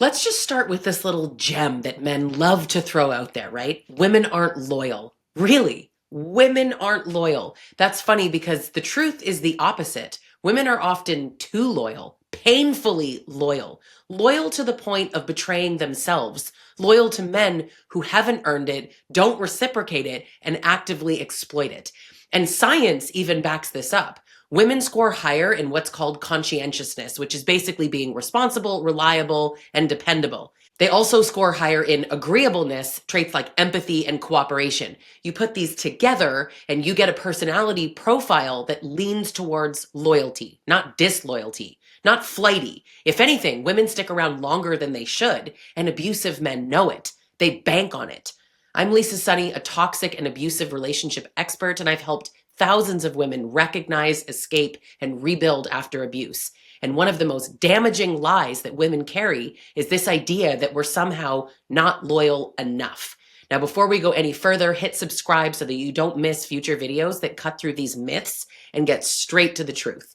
Let's just start with this little gem that men love to throw out there, right? Women aren't loyal. Really? Women aren't loyal. That's funny because the truth is the opposite. Women are often too loyal, painfully loyal, loyal to the point of betraying themselves, loyal to men who haven't earned it, don't reciprocate it, and actively exploit it. And science even backs this up. Women score higher in what's called conscientiousness, which is basically being responsible, reliable, and dependable. They also score higher in agreeableness, traits like empathy and cooperation. You put these together and you get a personality profile that leans towards loyalty, not disloyalty, not flighty. If anything, women stick around longer than they should, and abusive men know it. They bank on it. I'm Lisa Sonni, a toxic and abusive relationship expert, and I've helped thousands of women recognize, escape, and rebuild after abuse. And one of the most damaging lies that women carry is this idea that we're somehow not loyal enough. Now, before we go any further, hit subscribe so that you don't miss future videos that cut through these myths and get straight to the truth.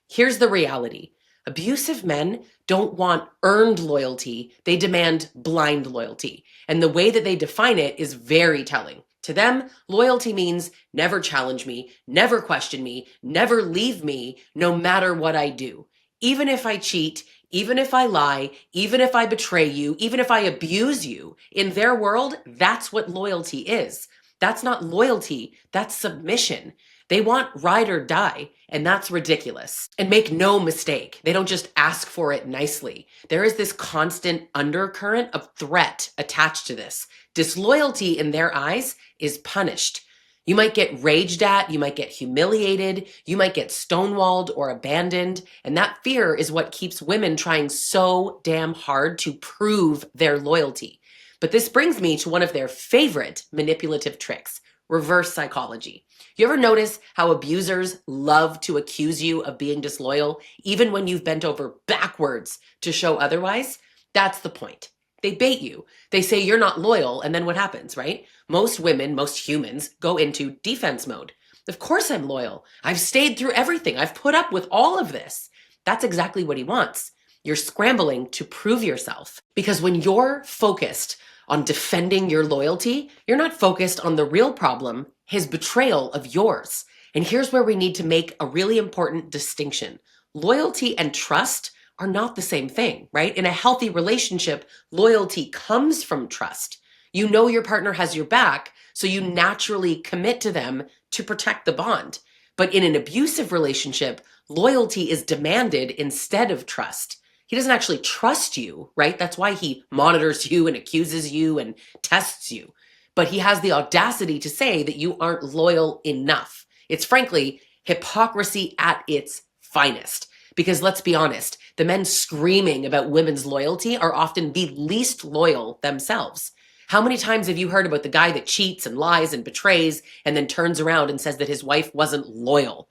Here's the reality. Abusive men don't want earned loyalty, they demand blind loyalty. And the way that they define it is very telling. To them, loyalty means never challenge me, never question me, never leave me, no matter what I do. Even if I cheat, even if I lie, even if I betray you, even if I abuse you, in their world, that's what loyalty is. That's not loyalty, that's submission. They want ride or die, and that's ridiculous. And make no mistake, they don't just ask for it nicely. There is this constant undercurrent of threat attached to this. Disloyalty in their eyes is punished. You might get raged at, you might get humiliated, you might get stonewalled or abandoned, and that fear is what keeps women trying so damn hard to prove their loyalty. But this brings me to one of their favorite manipulative tricks, reverse psychology. You ever notice how abusers love to accuse you of being disloyal, even when you've bent over backwards to show otherwise? That's the point. They bait you. They say you're not loyal, and then what happens, right? Most women, most humans, go into defense mode. Of course I'm loyal. I've stayed through everything. I've put up with all of this. That's exactly what he wants. You're scrambling to prove yourself. Because when you're focused on defending your loyalty, you're not focused on the real problem, his betrayal of yours. And here's where we need to make a really important distinction. Loyalty and trust are not the same thing, right? In a healthy relationship, loyalty comes from trust. You know your partner has your back, so you naturally commit to them to protect the bond. But in an abusive relationship, loyalty is demanded instead of trust. He doesn't actually trust you, right? That's why he monitors you and accuses you and tests you. But he has the audacity to say that you aren't loyal enough. It's frankly hypocrisy at its finest. Because let's be honest, the men screaming about women's loyalty are often the least loyal themselves. How many times have you heard about the guy that cheats and lies and betrays and then turns around and says that his wife wasn't loyal?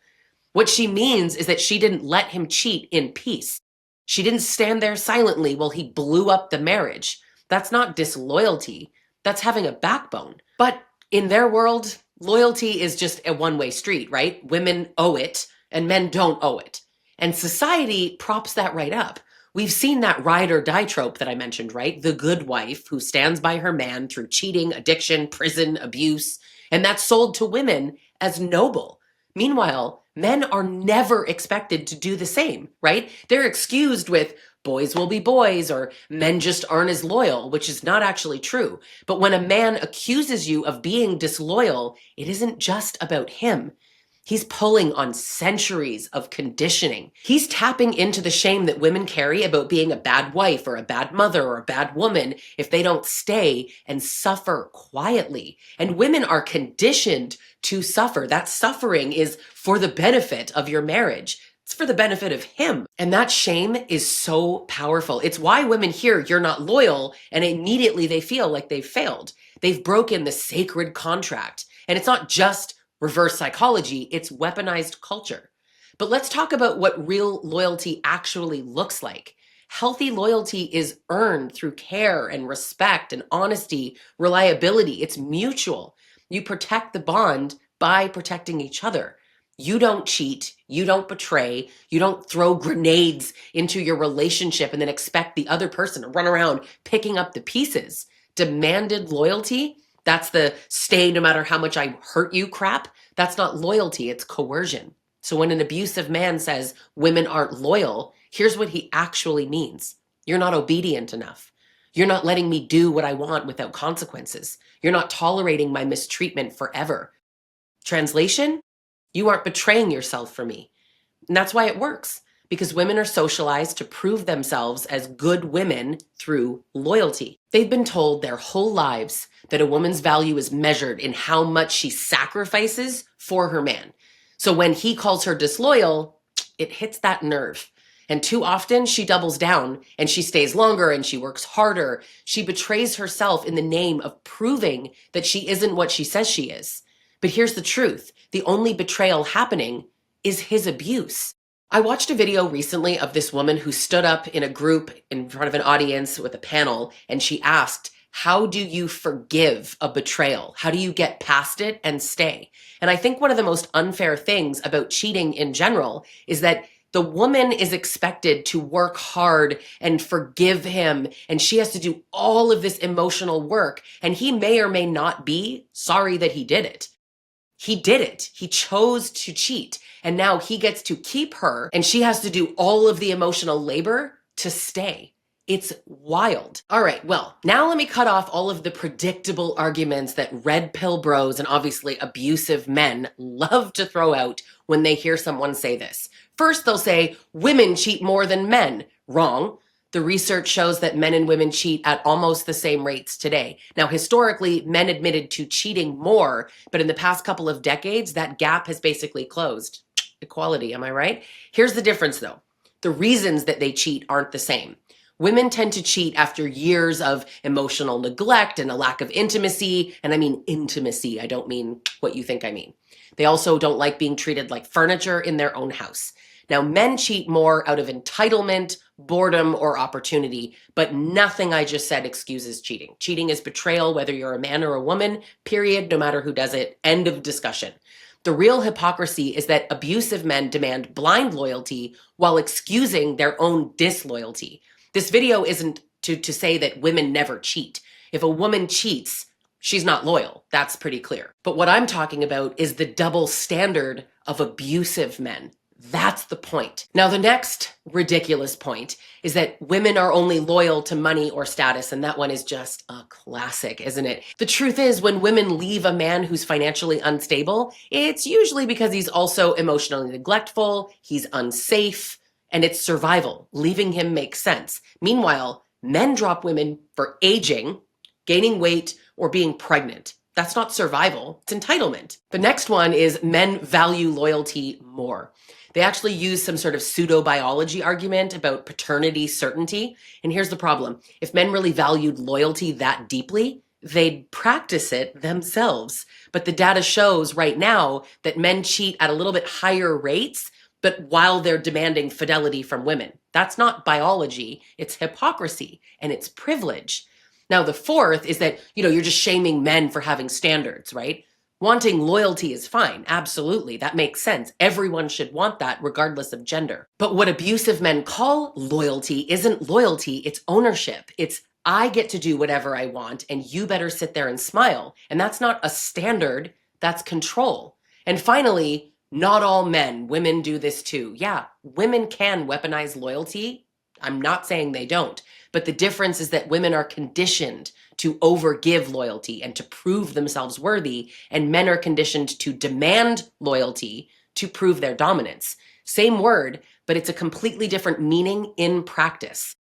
What she means is that she didn't let him cheat in peace. She didn't stand there silently while he blew up the marriage. That's not disloyalty. That's having a backbone. But in their world, loyalty is just a one-way street, right? Women owe it and men don't owe it. And society props that right up. We've seen that ride or die trope that I mentioned, right? The good wife who stands by her man through cheating, addiction, prison, abuse, and that's sold to women as noble. Meanwhile, men are never expected to do the same, right? They're excused with boys will be boys or men just aren't as loyal, which is not actually true. But when a man accuses you of being disloyal, it isn't just about him. He's pulling on centuries of conditioning. He's tapping into the shame that women carry about being a bad wife or a bad mother or a bad woman if they don't stay and suffer quietly. And women are conditioned to suffer. That suffering is for the benefit of your marriage. It's for the benefit of him. And that shame is so powerful. It's why women hear you're not loyal and immediately they feel like they've failed. They've broken the sacred contract. And it's not just reverse psychology, it's weaponized culture. But let's talk about what real loyalty actually looks like. Healthy loyalty is earned through care and respect and honesty, reliability. It's mutual. You protect the bond by protecting each other. You don't cheat. You don't betray. You don't throw grenades into your relationship and then expect the other person to run around picking up the pieces. Demanded loyalty, that's the stay no matter how much I hurt you crap. That's not loyalty, it's coercion. So when an abusive man says women aren't loyal, here's what he actually means. You're not obedient enough. You're not letting me do what I want without consequences. You're not tolerating my mistreatment forever. Translation? You aren't betraying yourself for me. And that's why it works, because women are socialized to prove themselves as good women through loyalty. They've been told their whole lives that a woman's value is measured in how much she sacrifices for her man. So when he calls her disloyal, it hits that nerve. And too often she doubles down and she stays longer and she works harder. She betrays herself in the name of proving that she isn't what she says she is. But here's the truth. The only betrayal happening is his abuse. I watched a video recently of this woman who stood up in a group in front of an audience with a panel, and she asked, how do you forgive a betrayal? How do you get past it and stay? And I think one of the most unfair things about cheating in general is that the woman is expected to work hard and forgive him, and she has to do all of this emotional work, and he may or may not be sorry that he did it. He did it. He chose to cheat. And now he gets to keep her and she has to do all of the emotional labor to stay. It's wild. All right, well, now let me cut off all of the predictable arguments that red pill bros and obviously abusive men love to throw out when they hear someone say this. First, they'll say, women cheat more than men. Wrong. The research shows that men and women cheat at almost the same rates today. Now, historically, men admitted to cheating more, but in the past couple of decades, that gap has basically closed. Equality, am I right? Here's the difference, though. The reasons that they cheat aren't the same. Women tend to cheat after years of emotional neglect and a lack of intimacy. And I mean intimacy. I don't mean what you think I mean. They also don't like being treated like furniture in their own house. Now, men cheat more out of entitlement, boredom, or opportunity, but nothing I just said excuses cheating. Cheating is betrayal, whether you're a man or a woman, period, no matter who does it. End of discussion. The real hypocrisy is that abusive men demand blind loyalty while excusing their own disloyalty. This video isn't to say that women never cheat. If a woman cheats, she's not loyal. That's pretty clear. But what I'm talking about is the double standard of abusive men. That's the point. Now, the next ridiculous point is that women are only loyal to money or status, and that one is just a classic, isn't it? The truth is, when women leave a man who's financially unstable, it's usually because he's also emotionally neglectful, he's unsafe, and it's survival. Leaving him makes sense. Meanwhile, men drop women for aging, gaining weight, or being pregnant. That's not survival, it's entitlement. The next one is men value loyalty more. They actually use some sort of pseudo-biology argument about paternity certainty. And here's the problem. If men really valued loyalty that deeply, they'd practice it themselves. But the data shows right now that men cheat at a little bit higher rates, but while they're demanding fidelity from women. That's not biology, it's hypocrisy, and it's privilege. Now, the fourth is that, you're just shaming men for having standards, right? Wanting loyalty is fine. Absolutely. That makes sense. Everyone should want that regardless of gender. But what abusive men call loyalty isn't loyalty, it's ownership. It's I get to do whatever I want and you better sit there and smile. And that's not a standard, that's control. And finally, not all men, women do this too. Yeah, women can weaponize loyalty. I'm not saying they don't, but the difference is that women are conditioned to overgive loyalty and to prove themselves worthy, and men are conditioned to demand loyalty to prove their dominance. Same word, but it's a completely different meaning in practice.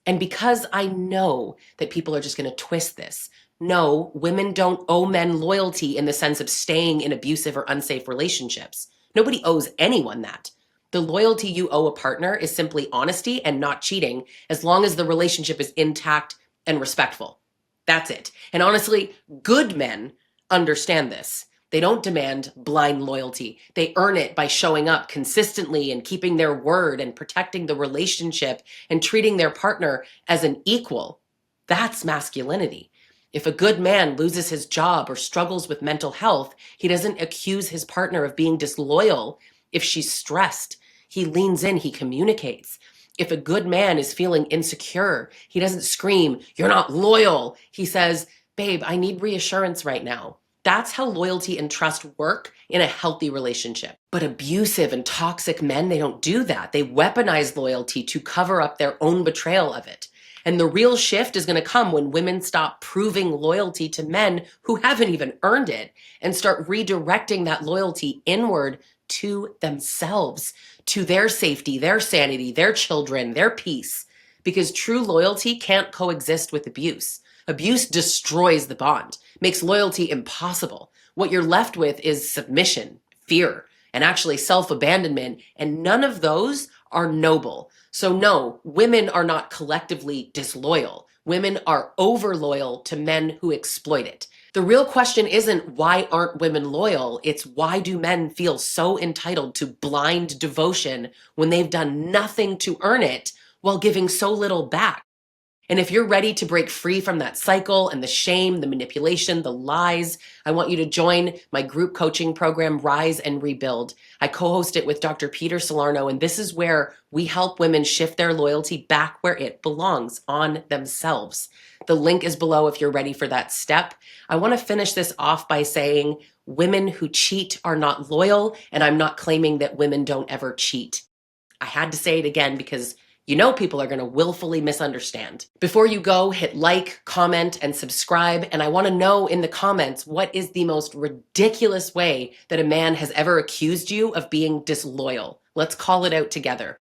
And because I know that people are just going to twist this, no, women don't owe men loyalty in the sense of staying in abusive or unsafe relationships. Nobody owes anyone that. The loyalty you owe a partner is simply honesty and not cheating, as long as the relationship is intact and respectful. That's it. And honestly, good men understand this. They don't demand blind loyalty. They earn it by showing up consistently and keeping their word and protecting the relationship and treating their partner as an equal. That's masculinity. If a good man loses his job or struggles with mental health, he doesn't accuse his partner of being disloyal. If she's stressed, he leans in, he communicates. If a good man is feeling insecure, he doesn't scream, "You're not loyal." He says, "Babe, I need reassurance right now." That's how loyalty and trust work in a healthy relationship. But abusive and toxic men, they don't do that. They weaponize loyalty to cover up their own betrayal of it. And the real shift is going to come when women stop proving loyalty to men who haven't even earned it and start redirecting that loyalty inward to themselves, to their safety, their sanity, their children, their peace. Because true loyalty can't coexist with abuse. Abuse destroys the bond, makes loyalty impossible. What you're left with is submission, fear, and actually self-abandonment, and none of those are noble. So no, women are not collectively disloyal. Women are over loyal to men who exploit it. The real question isn't why aren't women loyal? It's why do men feel so entitled to blind devotion when they've done nothing to earn it while giving so little back? And if you're ready to break free from that cycle and the shame, the manipulation, the lies, I want you to join my group coaching program, Rise and Rebuild. I co-host it with Dr. Peter Salerno, and this is where we help women shift their loyalty back where it belongs, on themselves. The link is below if you're ready for that step. I want to finish this off by saying women who cheat are not loyal, and I'm not claiming that women don't ever cheat. I had to say it again because you know people are going to willfully misunderstand. Before you go, hit like, comment, and subscribe. And I want to know in the comments, what is the most ridiculous way that a man has ever accused you of being disloyal? Let's call it out together.